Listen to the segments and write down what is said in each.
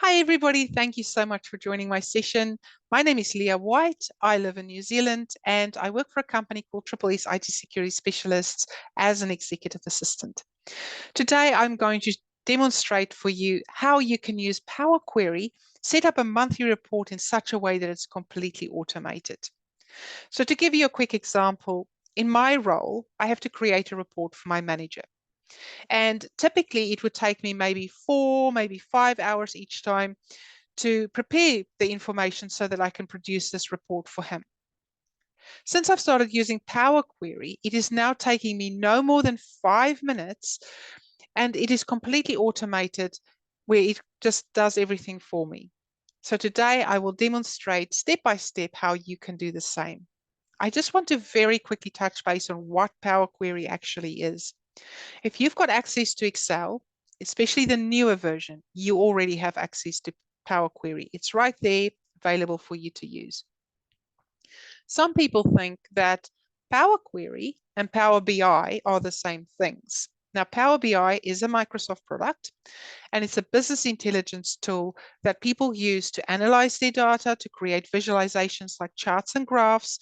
Hi, everybody. Thank you so much for joining my session. My name is Lea White. I live in New Zealand and I work for a company called Triple S IT Security Specialists as an executive assistant. Today, I'm going to demonstrate for you how you can use PowerQuery, set up a monthly report in such a way that it's completely automated. So to give you a quick example, in my role, I have to create a report for my manager. And typically it would take me maybe 4, maybe 5 hours each time to prepare the information so that I can produce this report for him. Since I've started using PowerQuery, it is now taking me no more than 5 minutes, and it is completely automated where it just does everything for me. So today I will demonstrate step by step how you can do the same. I just want to very quickly touch base on what PowerQuery actually is. If you've got access to Excel, especially the newer version, you already have access to PowerQuery. It's right there available for you to use. Some people think that PowerQuery and Power BI are the same things. Now, Power BI is a Microsoft product, and it's a business intelligence tool that people use to analyze their data, to create visualizations like charts and graphs,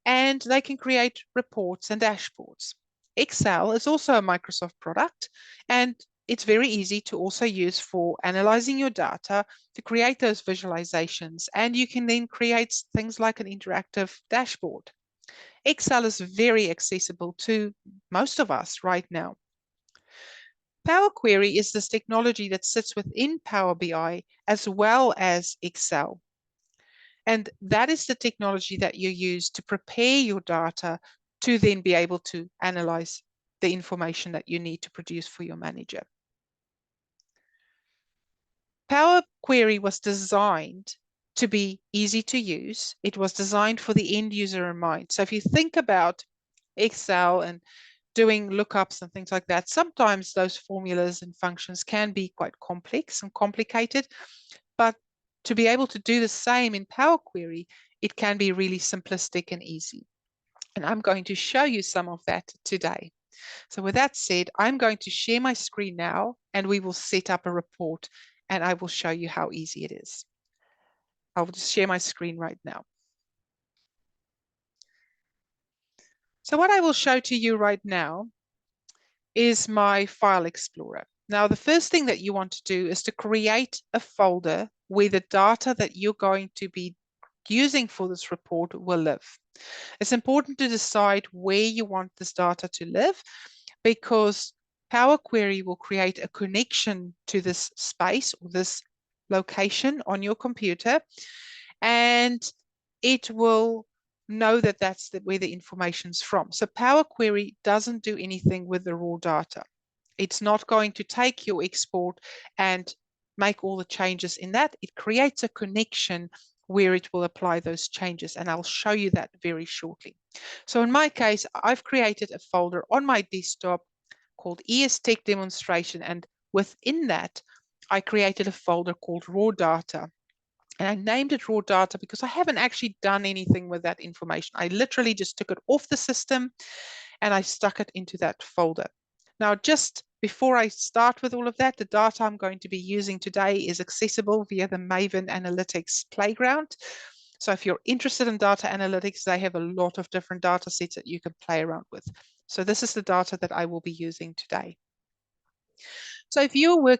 and they can create reports and dashboards. Excel is also a Microsoft product, and it's very easy to also use for analyzing your data to create those visualizations. And you can then create things like an interactive dashboard. Excel is very accessible to most of us right now. Power Query is this technology that sits within Power BI as well as Excel. And that is the technology that you use to prepare your data to then be able to analyze the information that you need to produce for your manager. Power Query was designed to be easy to use. It was designed for the end user in mind. So if you think about Excel and doing lookups and things like that, sometimes those formulas and functions can be quite complex and complicated, but to be able to do the same in Power Query, it can be really simplistic and easy. And I'm going to show you some of that today. So with that said, I'm going to share my screen now and we will set up a report and I will show you how easy it is. I'll just share my screen right now. So what I will show to you right now is my file explorer. Now, the first thing that you want to do is to create a folder where the data that you're going to be using for this report will live. It's important to decide where you want this data to live because Power Query will create a connection to this space or this location on your computer, and it will know that that's where the information's from. So Power Query doesn't do anything with the raw data. It's not going to take your export and make all the changes in that. It creates a connection where it will apply those changes, and I'll show you that very shortly. So in my case, I've created a folder on my desktop called ES Tech Demonstration, and within that, I created a folder called Raw Data. And I named it raw data because I haven't actually done anything with that information. I literally just took it off the system and I stuck it into that folder. Now, just before I start with all of that, the data I'm going to be using today is accessible via the Maven Analytics Playground. So if you're interested in data analytics, they have a lot of different data sets that you can play around with. So this is the data that I will be using today. So if you're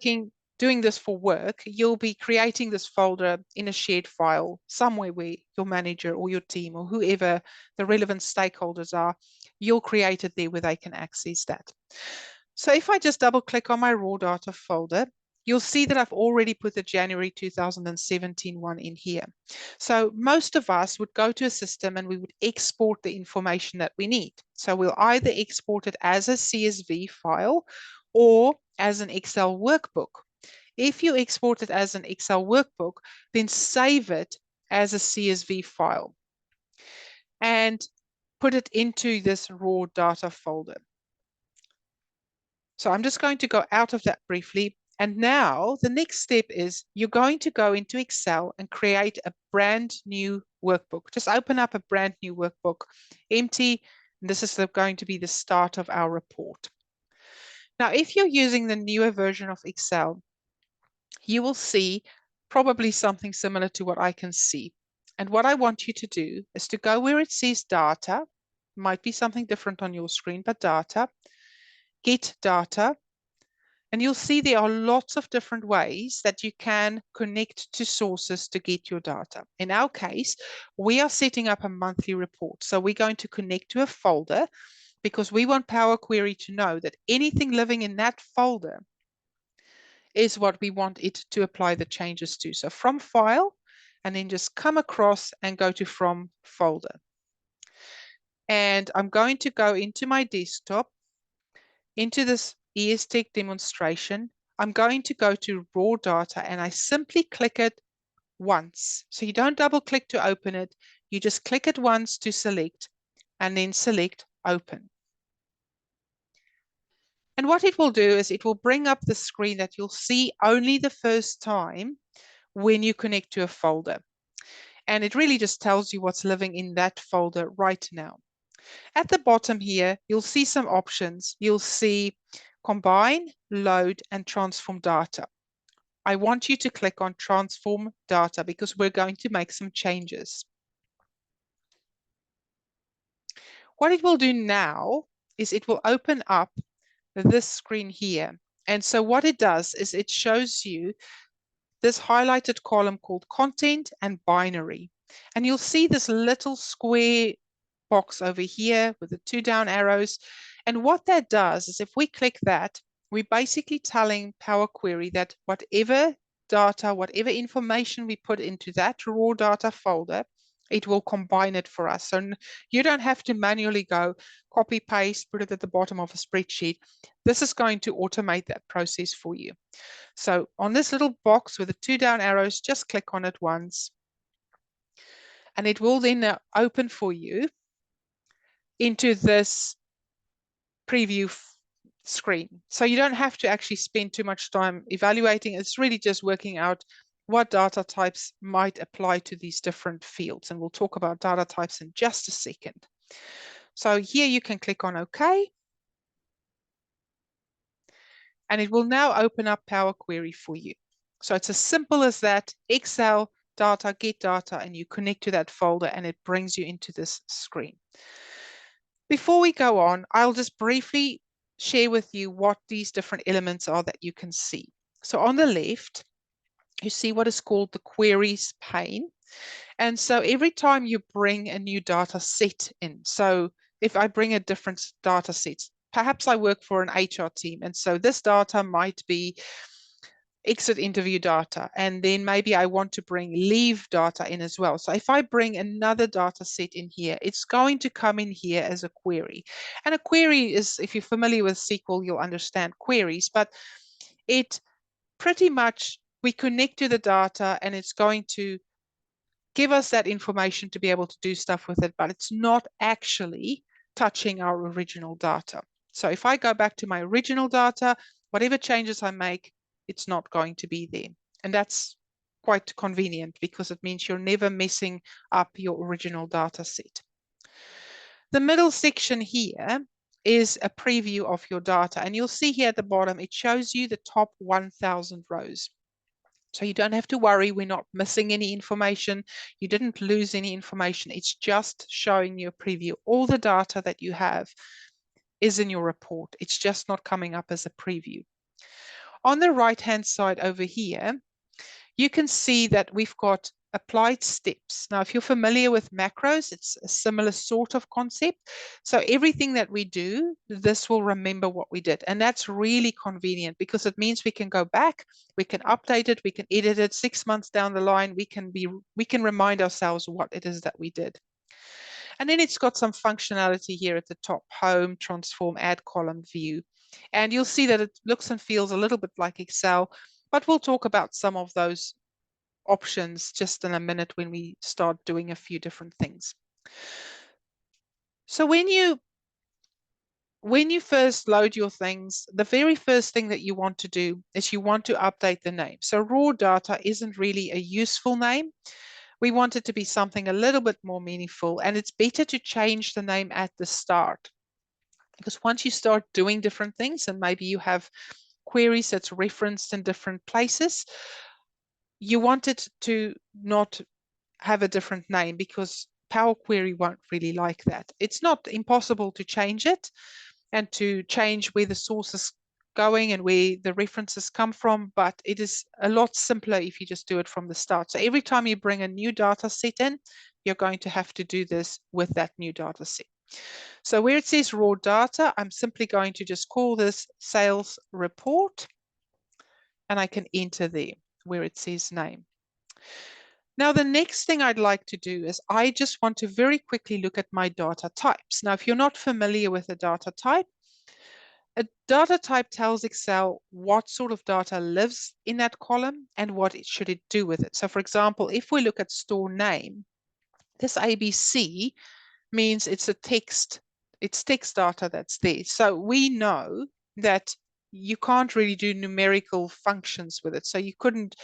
doing this for work, you'll be creating this folder in a shared file somewhere where your manager or your team or whoever the relevant stakeholders are, you'll create it there where they can access that. So if I just double click on my raw data folder, you'll see that I've already put the January 2017 one in here. So most of us would go to a system and we would export the information that we need. So we'll either export it as a CSV file or as an Excel workbook. If you export it as an Excel workbook, then save it as a CSV file and put it into this raw data folder. So I'm just going to go out of that briefly. And now the next step is you're going to go into Excel and create a brand new workbook. Just open up a brand new workbook, empty. And this is going to be the start of our report. Now, if you're using the newer version of Excel, you will see probably something similar to what I can see. And what I want you to do is to go where it says data, might be something different on your screen, but data, get data, and you'll see there are lots of different ways that you can connect to sources to get your data. In our case, we are setting up a monthly report. So we're going to connect to a folder because we want PowerQuery to know that anything living in that folder is what we want it to apply the changes to. So from file, and then just come across and go to from folder. And I'm going to go into my desktop, into this ESTech demonstration. I'm going to go to raw data and I simply click it once. So you don't double click to open it. You just click it once to select and then select open. And what it will do is it will bring up the screen that you'll see only the first time when you connect to a folder. And it really just tells you what's living in that folder right now. At the bottom here, you'll see some options. You'll see combine, load, and transform data. I want you to click on transform data because we're going to make some changes. What it will do now is it will open up this screen here. And so what it does is it shows you this highlighted column called content and binary. And you'll see this little square box over here with the 2 down arrows. And what that does is if we click that, we're basically telling PowerQuery that whatever data, whatever information we put into that raw data folder, it will combine it for us. So you don't have to manually go copy, paste, put it at the bottom of a spreadsheet. This is going to automate that process for you. So on this little box with the 2 down arrows, just click on it once. And it will then open for you into this preview screen. So you don't have to actually spend too much time evaluating. It's really just working out what data types might apply to these different fields. And we'll talk about data types in just a second. So here you can click on OK. And it will now open up PowerQuery for you. So it's as simple as that. Excel, data, get data, and you connect to that folder and it brings you into this screen. Before we go on, I'll just briefly share with you what these different elements are that you can see. So on the left, you see what is called the queries pane. And so every time you bring a new data set in, so if I bring a different data set, perhaps I work for an HR team, and so this data might be exit interview data, and then maybe I want to bring leave data in as well. So if I bring another data set in here, it's going to come in here as a query. And a query is, if you're familiar with SQL, you'll understand queries, but it pretty much, we connect to the data and it's going to give us that information to be able to do stuff with it, but it's not actually touching our original data. So if I go back to my original data, whatever changes I make, it's not going to be there. And that's quite convenient because it means you're never messing up your original data set. The middle section here is a preview of your data. And you'll see here at the bottom, it shows you the top 1,000 rows. So you don't have to worry, we're not missing any information. You didn't lose any information. It's just showing you a preview. All the data that you have is in your report. It's just not coming up as a preview. On the right-hand side over here, you can see that we've got applied steps. Now, if you're familiar with macros, it's a similar sort of concept. So everything that we do, this will remember what we did. And that's really convenient because it means we can go back, we can update it, we can edit it 6 months down the line, we can remind ourselves what it is that we did. And then it's got some functionality here at the top, home, transform, add column, view. And you'll see that it looks and feels a little bit like Excel, but we'll talk about some of those options just in a minute when we start doing a few different things. So when you first load your things, the very first thing that you want to do is you want to update the name. So raw data isn't really a useful name. We want it to be something a little bit more meaningful, and it's better to change the name at the start. Because once you start doing different things and maybe you have queries that's referenced in different places, you want it to not have a different name because PowerQuery won't really like that. It's not impossible to change it and to change where the source is going and where the references come from, but it is a lot simpler if you just do it from the start. So every time you bring a new data set in, you're going to have to do this with that new data set. So where it says raw data, I'm simply going to just call this sales report, and I can enter there where it says name. Now, the next thing I'd like to do is I just want to very quickly look at my data types. Now, if you're not familiar with a data type tells Excel what sort of data lives in that column and what it should do with it. So for example, if we look at store name, this ABC means it's text data that's there. So we know that you can't really do numerical functions with it. So you couldn't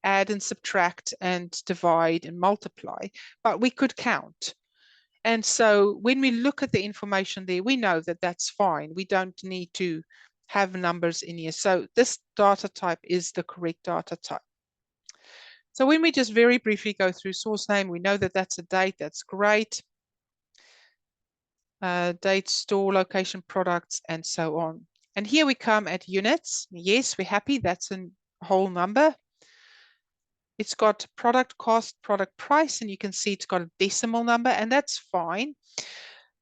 add and subtract and divide and multiply, but we could count. And so when we look at the information there, we know that that's fine. We don't need to have numbers in here. So this data type is the correct data type. So when we just very briefly go through source name, we know that that's a date. That's great. Date, store, location, products, and so on. And here we come at units. Yes, we're happy. That's a whole number. It's got product cost, product price, and you can see it's got a decimal number, and that's fine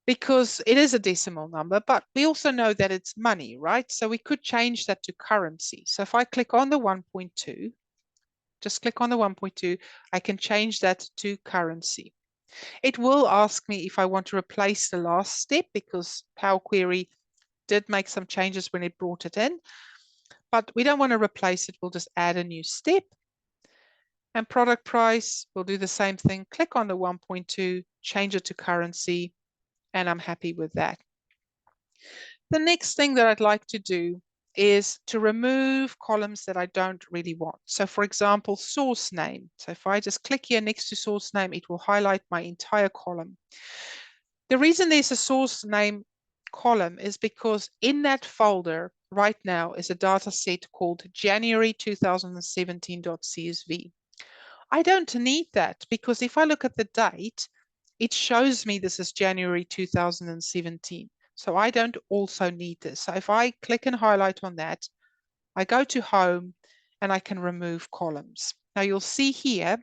because it is a decimal number, but we also know that it's money, right? So we could change that to currency. So if I click on the 1.2, just click on the 1.2, I can change that to currency. It will ask me if I want to replace the last step because PowerQuery did make some changes when it brought it in, but we don't want to replace it. We'll just add a new step. And product price, we'll do the same thing. Click on the 1.2, change it to currency, and I'm happy with that. The next thing that I'd like to do is to remove columns that I don't really want. So for example, source name. So if I just click here next to source name, it will highlight my entire column. The reason there's a source name column is because in that folder right now is a data set called January 2017.csv. I don't need that because if I look at the date, it shows me this is January 2017. So I don't also need this. So if I click and highlight on that, I go to home and I can remove columns. Now you'll see here,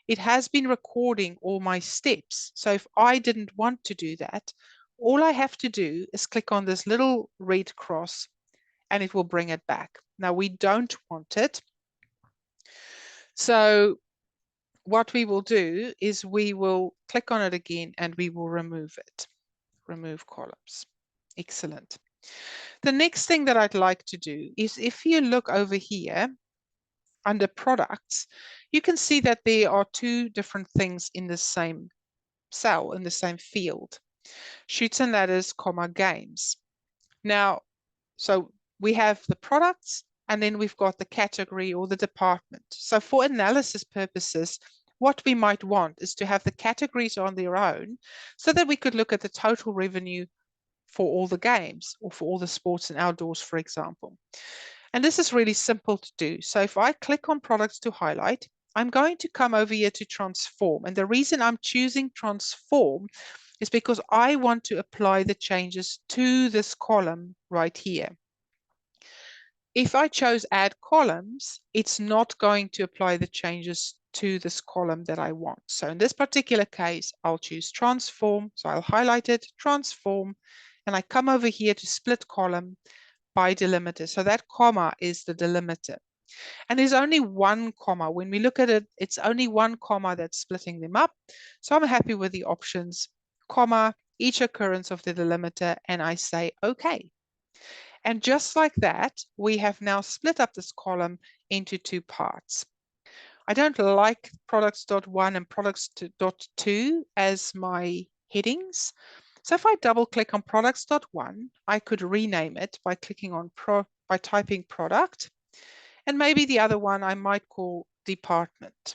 it has been recording all my steps. So if I didn't want to do that, all I have to do is click on this little red cross and it will bring it back. Now we don't want it. So what we will do is we will click on it again and we will remove it. Remove columns. Excellent. The next thing that I'd like to do is if you look over here under products, you can see that there are two different things in the same cell, in the same field. Shoots and ladders, comma, games. Now, so we have the products and then we've got the category or the department. So for analysis purposes, what we might want is to have the categories on their own so that we could look at the total revenue for all the games or for all the sports and outdoors, for example. And this is really simple to do. So if I click on products to highlight, I'm going to come over here to transform. And the reason I'm choosing transform is because I want to apply the changes to this column right here. If I chose add columns, it's not going to apply the changes to this column that I want. So in this particular case, I'll choose transform. So I'll highlight it, transform, and I come over here to split column by delimiter. So that comma is the delimiter. And there's only one comma. When we look at it, it's only one comma that's splitting them up. So I'm happy with the options, comma, each occurrence of the delimiter, and I say, okay. And just like that, we have now split up this column into two parts. I don't like products.1 and products.2 as my headings. So if I double click on products.1, I could rename it by clicking on by typing product. And maybe the other one I might call department.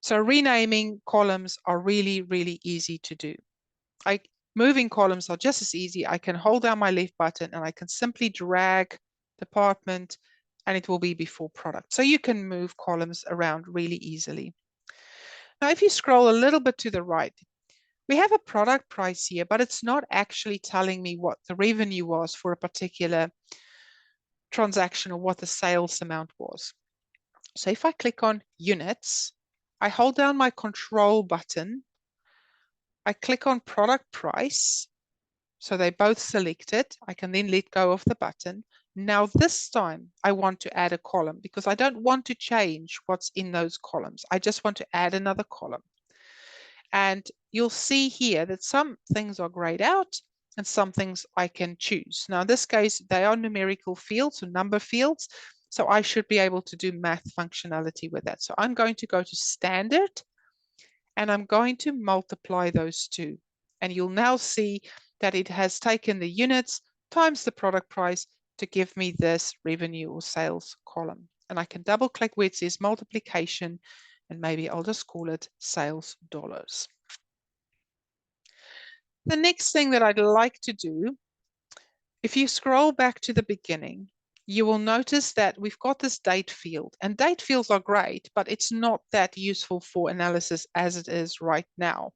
So renaming columns are really, really easy to do. Moving columns are just as easy. I can hold down my left button and I can simply drag department, and it will be before product. So you can move columns around really easily. Now, if you scroll a little bit to the right, we have a product price here, but it's not actually telling me what the revenue was for a particular transaction or what the sales amount was. So if I click on units, I hold down my control button, I click on product price, so they both selected. I can then let go of the button. Now this time I want to add a column because I don't want to change what's in those columns. I just want to add another column. And you'll see here that some things are grayed out and some things I can choose. Now in this case, they are numerical fields or number fields. So I should be able to do math functionality with that. So I'm going to go to standard and I'm going to multiply those two. And you'll now see that it has taken the units times the product price to give me this revenue or sales column. And I can double click where it says multiplication, and maybe I'll just call it sales dollars. The next thing that I'd like to do, if you scroll back to the beginning, you will notice that we've got this date field, and date fields are great, but it's not that useful for analysis as it is right now,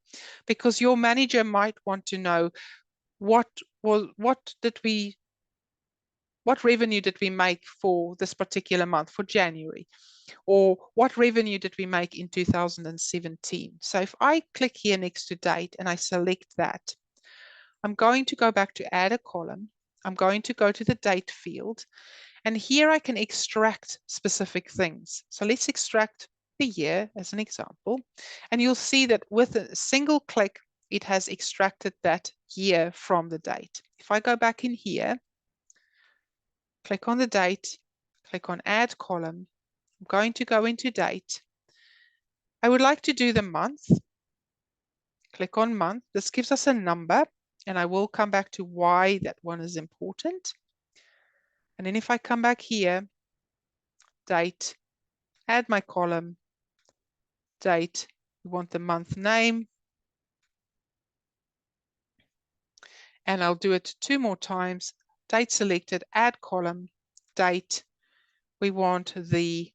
because your manager might want to know what revenue did we make for this particular month, for January, or what revenue did we make in 2017. So if I click here next to date and I select that, I'm going to go back to add a column. I'm going to go to the date field, and here I can extract specific things. So let's extract the year as an example, and you'll see that with a single click, it has extracted that year from the date. If I go back in here, click on the date, click on add column, I'm going to go into date. I would like to do the month. Click on month. This gives us a number, and I will come back to why that one is important. And then if I come back here, date, add my column, date, we want the month name. And I'll do it 2 more times. Date selected, add column, date. We want the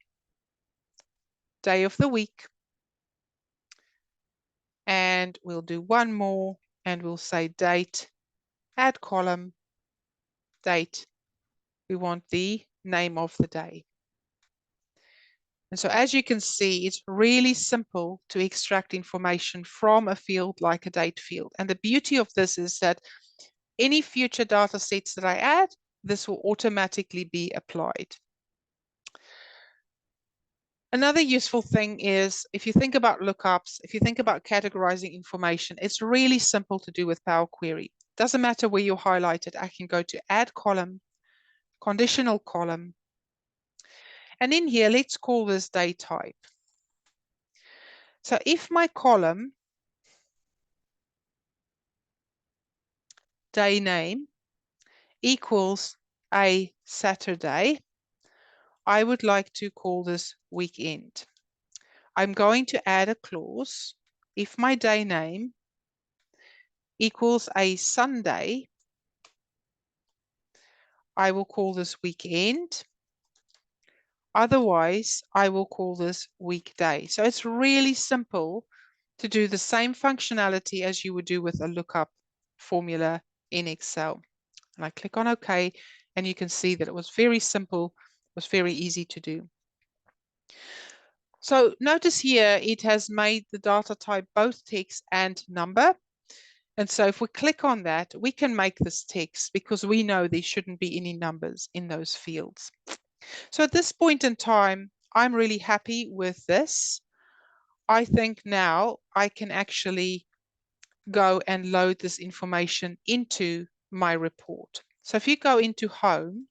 day of the week. And we'll do 1 more, and we'll say date, add column, date. We want the name of the day. And so as you can see, it's really simple to extract information from a field like a date field. And the beauty of this is that any future data sets that I add, this will automatically be applied. Another useful thing is if you think about lookups, if you think about categorizing information, it's really simple to do with PowerQuery. Doesn't matter where you highlight it. I can go to add column, conditional column. And in here, let's call this day type. So if my column day name equals a Saturday, I would like to call this weekend. I'm going to add a clause. If my day name equals a Sunday, I will call this weekend. Otherwise, I will call this weekday. So it's really simple to do the same functionality as you would do with a lookup formula in Excel. And I click on OK, and you can see that it was very simple, it was very easy to do. So notice here, it has made the data type both text and number. And so if we click on that, we can make this text because we know there shouldn't be any numbers in those fields. So at this point in time, I'm really happy with this. I think now I can actually go and load this information into my report. So if you go into Home,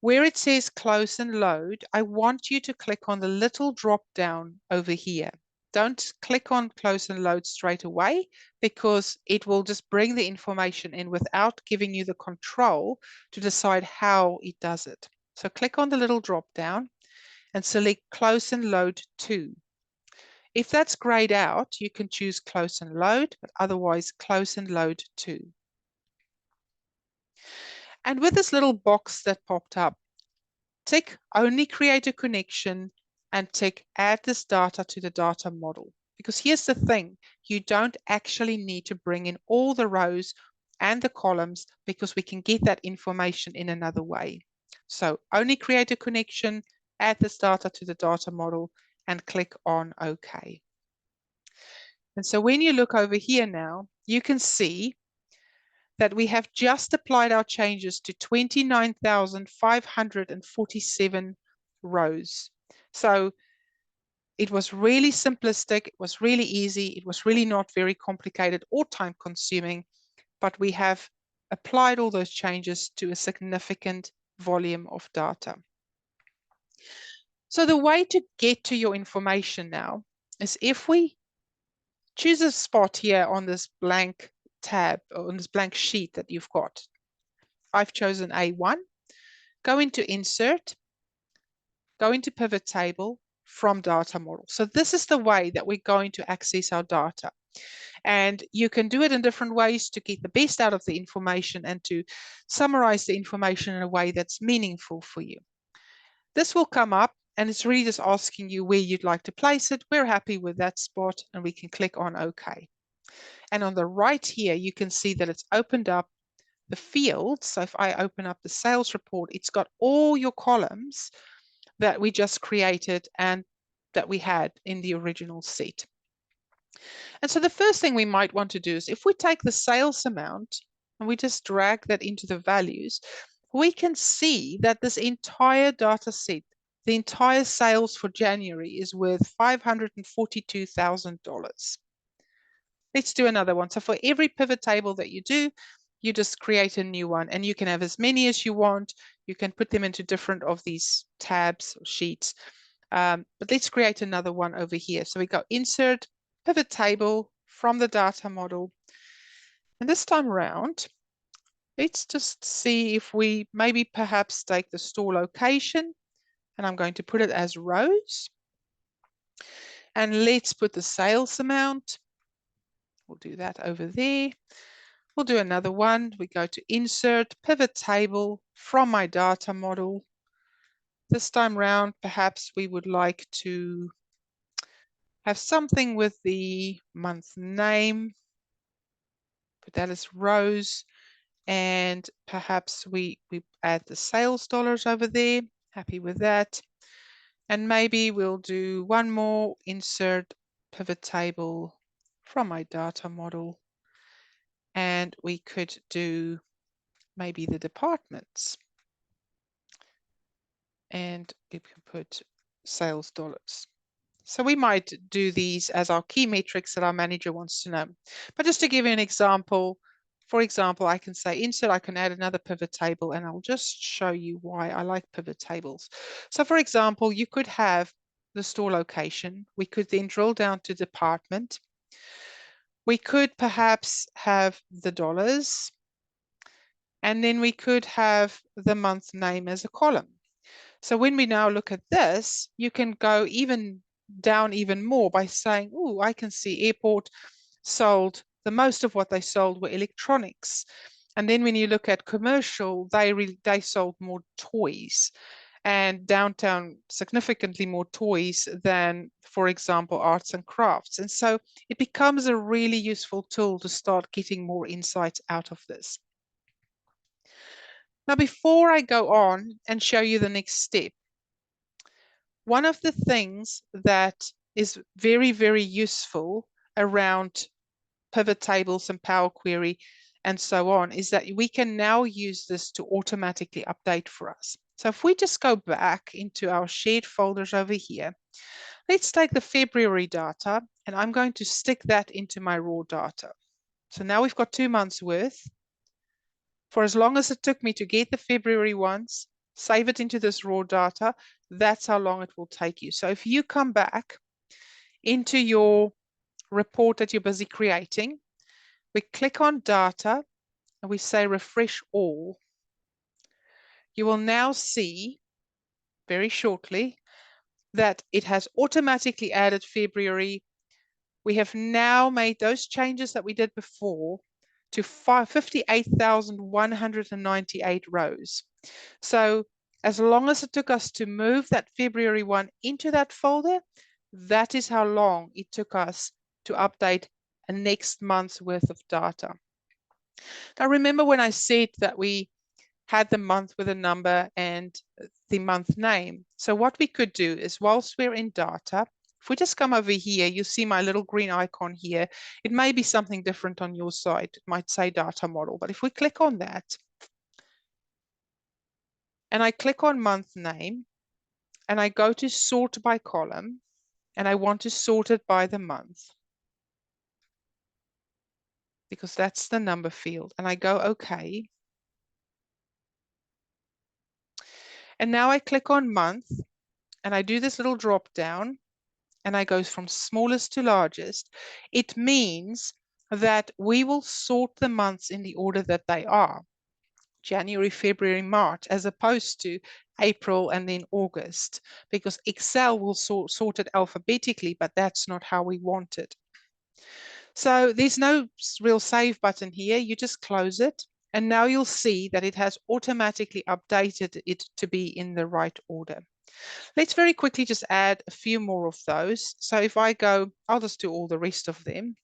where it says Close and Load, I want you to click on the little drop down over here. Don't click on Close and Load straight away because it will just bring the information in without giving you the control to decide how it does it. So click on the little drop down and select Close and Load To. If that's grayed out, you can choose Close and Load, but otherwise Close and Load To. And with this little box that popped up, tick only create a connection and tick add this data to the data model. Because here's the thing, you don't actually need to bring in all the rows and the columns because we can get that information in another way. So only create a connection, add this data to the data model and click on OK. And so when you look over here now, you can see that we have just applied our changes to 29,547 rows. So it was really simplistic, it was really easy, it was really not very complicated or time consuming, but we have applied all those changes to a significant volume of data. So the way to get to your information now is if we choose a spot here on this blank tab, or on this blank sheet that you've got. I've chosen A1, go into Insert, go into Pivot Table from Data Model. So this is the way that we're going to access our data. And you can do it in different ways to get the best out of the information and to summarize the information in a way that's meaningful for you. This will come up and it's really just asking you where you'd like to place it. We're happy with that spot and we can click on OK. And on the right here, you can see that it's opened up the fields. So if I open up the sales report, it's got all your columns that we just created and that we had in the original set. And so the first thing we might want to do is if we take the sales amount and we just drag that into the values, we can see that this entire data set, the entire sales for January is worth $542,000. Let's do another one. So for every pivot table that you do, you just create a new one and you can have as many as you want. You can put them into different of these tabs or sheets. But let's create another one over here. So we go Insert, Pivot Table from the data model. And this time around, let's just see if we maybe perhaps take the store location and I'm going to put it as rows. And let's put the sales amount. We'll do that over there. We'll do another one. We go to Insert, Pivot Table from my data model. This time round, perhaps we would like to have something with the month name. Put that as rows. And perhaps we add the sales dollars over there. Happy with that. And maybe we'll do one more, Insert, Pivot Table from my data model. And we could do maybe the departments. And we can put sales dollars. So we might do these as our key metrics that our manager wants to know. But just to give you an example, for example, I can say Insert, I can add another pivot table, and I'll just show you why I like pivot tables. So for example, you could have the store location. We could then drill down to department. We could perhaps have the dollars, and then we could have the month name as a column. So when we now look at this, you can go down even more by saying, oh, I can see airport sold, the most of what they sold were electronics. And then when you look at commercial, they sold more toys, and downtown significantly more toys than, for example, arts and crafts. And so it becomes a really useful tool to start getting more insights out of this. Now, before I go on and show you the next step, one of the things that is very, very useful around pivot tables and PowerQuery and so on is that we can now use this to automatically update for us. So if we just go back into our shared folders over here, let's take the February data and I'm going to stick that into my raw data. So now we've got 2 months worth. For as long as it took me to get the February ones, save it into this raw data, that's how long it will take you. So if you come back into your report that you're busy creating, we click on data and we say refresh all. You will now see very shortly that it has automatically added February. We have now made those changes that we did before to 58,198 rows. So as long as it took us to move that February one into that folder, that is how long it took us to update a next month's worth of data. Now remember when I said that we had the month with a number and the month name. So what we could do is, whilst we're in data, if we just come over here, you see my little green icon here. It may be something different on your side. It might say data model, but if we click on that and I click on month name and I go to sort by column and I want to sort it by the month, because that's the number field, and I go OK. And now I click on month and I do this little drop down and I go from smallest to largest. It means that we will sort the months in the order that they are. January, February, March, as opposed to April and then August, because Excel will sort it alphabetically, but that's not how we want it. So there's no real save button here. You just close it. And now you'll see that it has automatically updated it to be in the right order. Let's very quickly just add a few more of those. So if I go, I'll just do all the rest of them.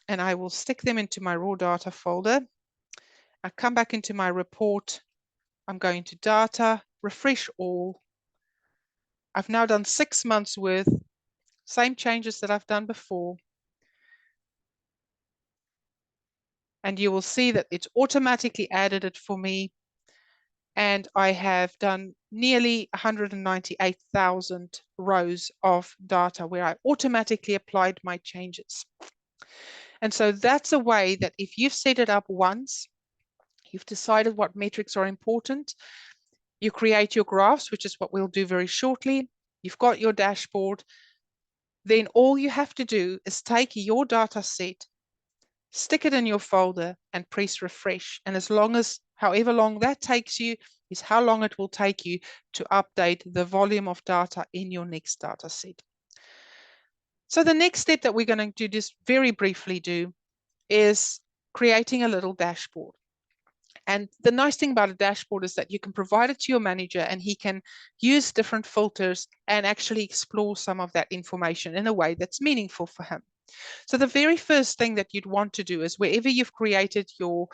And I will stick them into my raw data folder. I come back into my report. I'm going to data, refresh all. I've now done 6 months worth, same changes that I've done before. And you will see that it's automatically added it for me. And I have done nearly 198,000 rows of data where I automatically applied my changes. And so that's a way that if you've set it up once, you've decided what metrics are important, you create your graphs, which is what we'll do very shortly. You've got your dashboard. Then all you have to do is take your data set, stick it in your folder and press refresh. And as long as, however long that takes you, is how long it will take you to update the volume of data in your next data set. So the next step that we're going to do, just very briefly do, is creating a little dashboard. And the nice thing about a dashboard is that you can provide it to your manager and he can use different filters and actually explore some of that information in a way that's meaningful for him. So the very first thing that you'd want to do is, wherever you've created your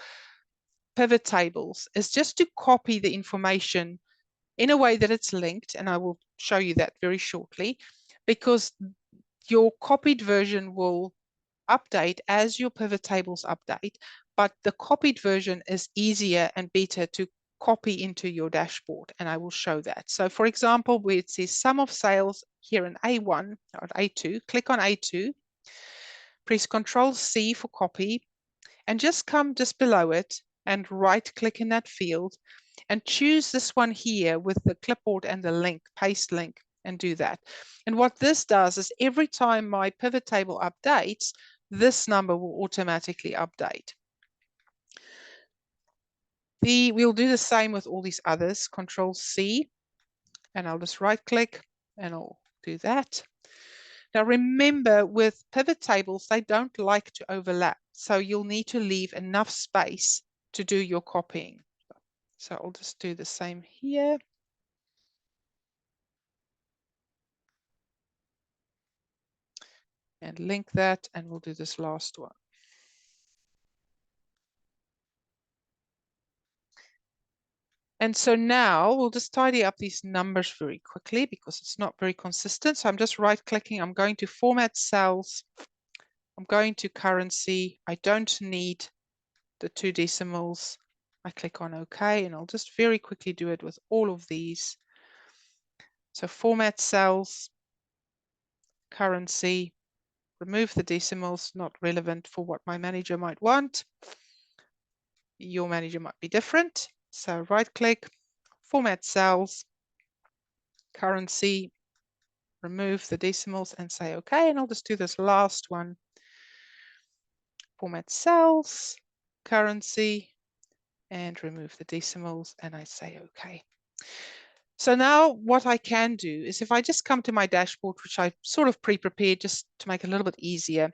pivot tables, is just to copy the information in a way that it's linked. And I will show you that very shortly, because your copied version will update as your pivot tables update, but the copied version is easier and better to copy into your dashboard, and I will show that. So for example, where it says sum of sales here in A1 or A2, click on A2, press Control-C for copy, and just come just below it and right-click in that field and choose this one here with the clipboard and the link, paste link, and do that. And what this does is, every time my pivot table updates, this number will automatically update. We'll do the same with all these others. Control-C, and I'll just right-click and I'll do that. Now remember, with pivot tables, they don't like to overlap. So you'll need to leave enough space to do your copying. So I'll just do the same here. And link that, and we'll do this last one. And so now we'll just tidy up these numbers very quickly because it's not very consistent. So I'm just right-clicking. I'm going to format cells. I'm going to currency. I don't need the 2 decimals. I click on OK, and I'll just very quickly do it with all of these. So format cells, currency, remove the decimals, not relevant for what my manager might want. Your manager might be different. So right-click, format cells, currency, remove the decimals, and say OK. And I'll just do this last one. Format cells, currency, and remove the decimals, and I say OK. So now what I can do is, if I just come to my dashboard, which I sort of pre-prepared just to make it a little bit easier,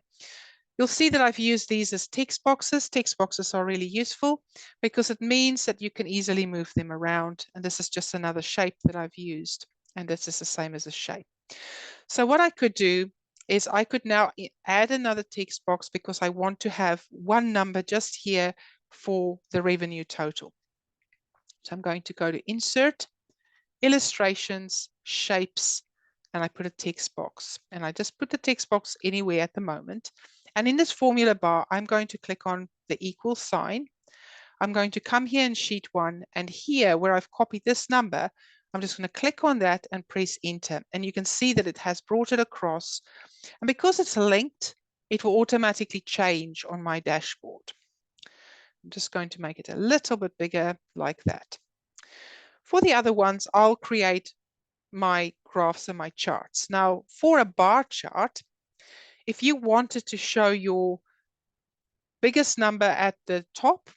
You'll see that I've used these as text boxes. Text boxes are really useful because it means that you can easily move them around. And this is just another shape that I've used. And this is the same as a shape. So what I could do is I could now add another text box because I want to have one number just here for the revenue total. So I'm going to go to Insert, Illustrations, Shapes, and I put a text box. And I just put the text box anywhere at the moment. And in this formula bar, I'm going to click on the equal sign. I'm going to come here in sheet 1, and here where I've copied this number, I'm just going to click on that and press enter. And you can see that it has brought it across. And because it's linked, it will automatically change on my dashboard. I'm just going to make it a little bit bigger like that. For the other ones, I'll create my graphs and my charts. Now, for a bar chart, if you wanted to show your biggest number at the top,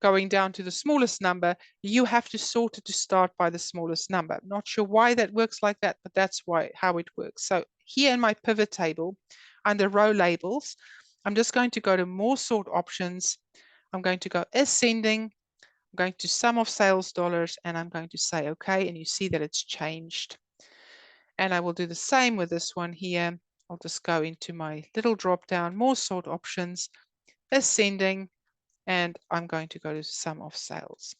going down to the smallest number, you have to sort it to start by the smallest number. Not sure why that works like that, but that's how it works. So here in my pivot table, under row labels, I'm just going to go to more sort options. I'm going to go ascending. I'm going to sum of sales dollars, and I'm going to say okay, and you see that it's changed. And I will do the same with this one here. I'll just go into my little drop down, more sort options, ascending, and I'm going to go to sum of sales.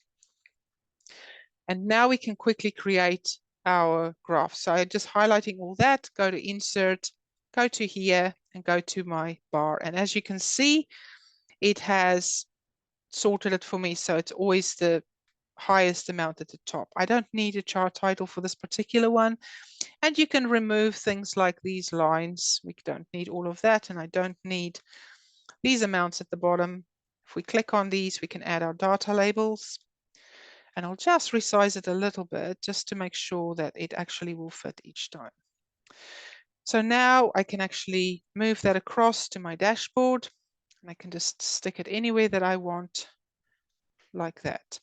And now we can quickly create our graph. So I'm just highlighting all that, go to Insert, go to here, and go to my bar. And as you can see, it has sorted it for me. So it's always the highest amount at the top. I don't need a chart title for this particular one. And you can remove things like these lines. We don't need all of that. And I don't need these amounts at the bottom. If we click on these, we can add our data labels. And I'll just resize it a little bit just to make sure that it actually will fit each time. So now I can actually move that across to my dashboard. And I can just stick it anywhere that I want, like that.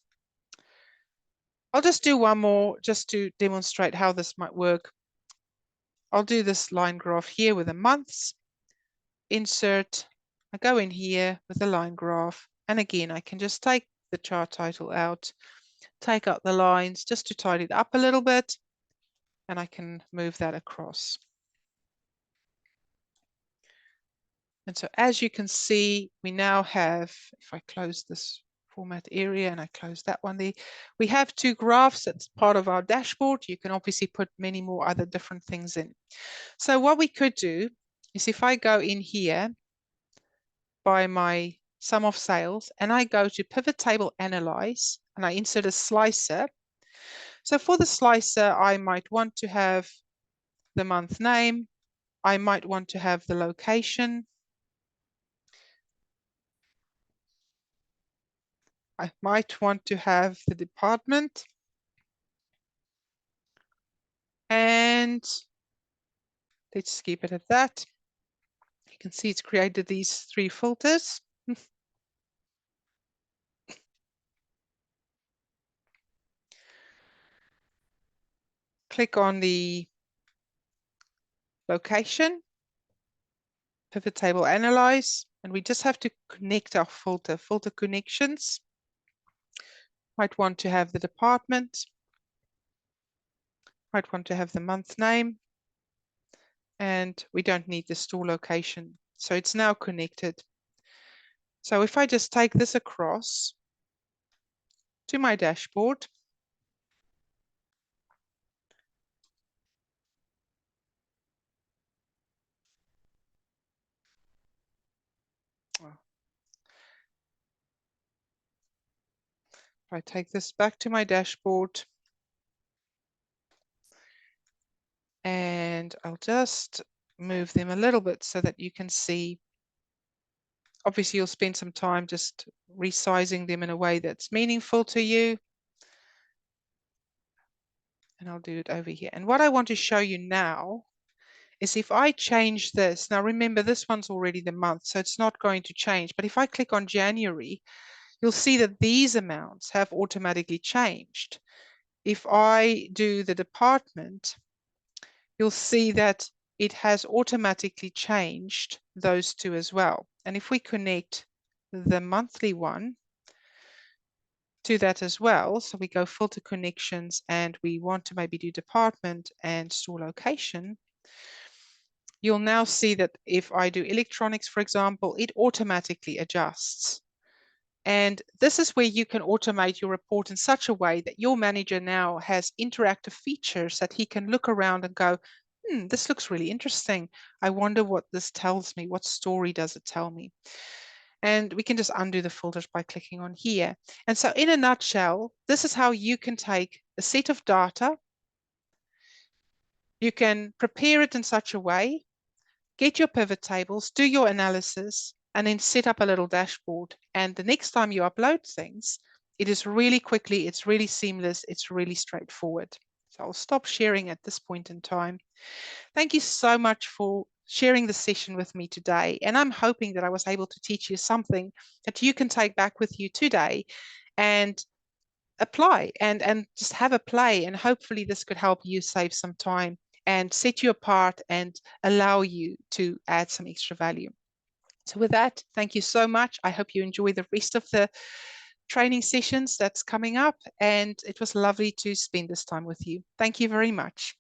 I'll just do one more just to demonstrate how this might work. I'll do this line graph here with the months. Insert, I go in here with the line graph. And again, I can just take the chart title out, take out the lines just to tidy it up a little bit. And I can move that across. And so as you can see, we now have, if I close this format area and I close that one there, we have two graphs. That's part of our dashboard. You can obviously put many more other different things in. So what we could do is if I go in here by my sum of sales and I go to pivot table analyze and I insert a slicer. So for the slicer, I might want to have the month name. I might want to have the location. I might want to have the department. And let's keep it at that. You can see it's created these three filters. Click on the location, pivot table analyze, and we just have to connect our filter connections. Might want to have the department, might want to have the month name, and we don't need the store location. So it's now connected. So if I just take this across to my dashboard, if I take this back to my dashboard, and I'll just move them a little bit so that you can see. Obviously, you'll spend some time just resizing them in a way that's meaningful to you. And I'll do it over here. And what I want to show you now is if I change this, now remember this one's already the month, so it's not going to change. But if I click on January, you'll see that these amounts have automatically changed. If I do the department, you'll see that it has automatically changed those two as well. And if we connect the monthly one to that as well, so we go filter connections and we want to maybe do department and store location, you'll now see that if I do electronics, for example, it automatically adjusts. And this is where you can automate your report in such a way that your manager now has interactive features that he can look around and go, this looks really interesting. I wonder what this tells me. What story does it tell me? And we can just undo the filters by clicking on here. And so in a nutshell, this is how you can take a set of data. You can prepare it in such a way, get your pivot tables, do your analysis, and then set up a little dashboard. And the next time you upload things, it is really quickly, it's really seamless, it's really straightforward. So I'll stop sharing at this point in time. Thank you so much for sharing the session with me today. And I'm hoping that I was able to teach you something that you can take back with you today and apply and just have a play. And hopefully this could help you save some time and set you apart and allow you to add some extra value. So with that, thank you so much. I hope you enjoy the rest of the training sessions that's coming up. And it was lovely to spend this time with you. Thank you very much.